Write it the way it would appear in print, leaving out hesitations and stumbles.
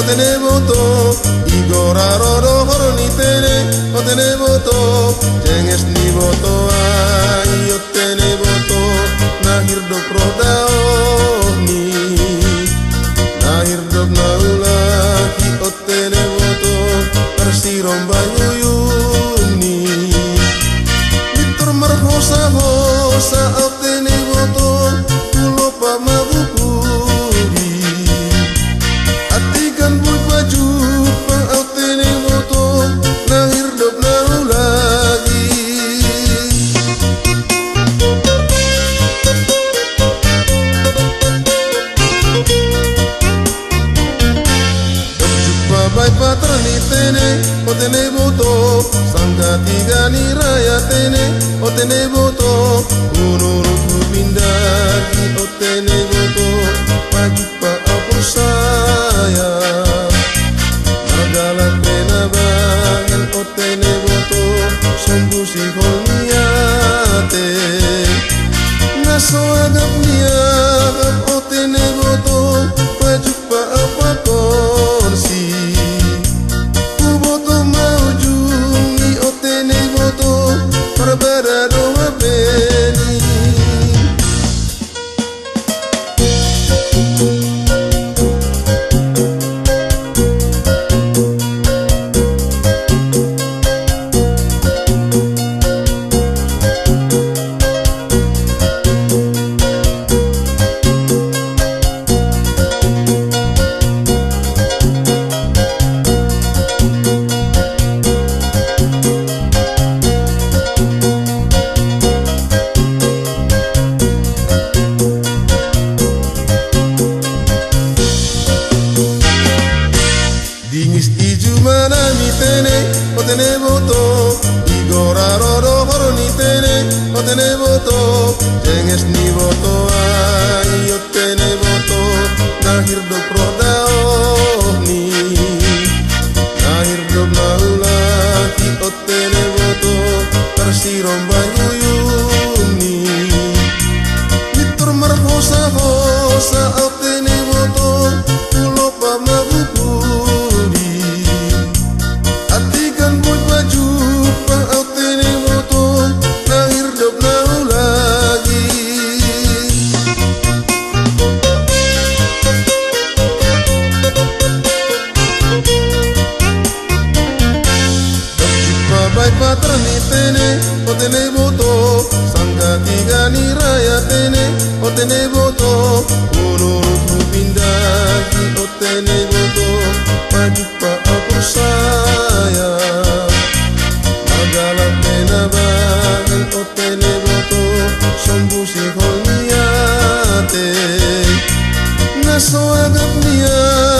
otene boto igora rodo horni tene otene boto jenges ni boto ai otene boto nahir dok roda ni nahir dok naulaki otene boto persirom banyuyuni mitur marhosa hosa otene boto pulo pamabukuri atikan bui baju pang otene boto nahir dok naulagi Bai patroni tene, otene boto Sangga tiga ni raya tene, otene boto Unuruku pindaki, otene boto Maju pa apur saya Margala pena bangan, otene boto Sombu si holniate Naso agap niagap, otene boto Maju pa apa konsi berbeda doa beni Dingis iju mana mi tene, otene boto igora rodo horni tene, otene boto jenges ni boto ai otene boto nahir dok roda ni nahir dok naulaki otene boto tersirom banyuyuni mitur marhosa hosa otene boto pulo pamabuku Bai patroni tene, otene boto Sangga tiga ni raya tene, otene boto Unuruku pindaki, otene boto Maju pa apur saya Magala pena bangan, otene boto Sombu si holniate Naso agap niat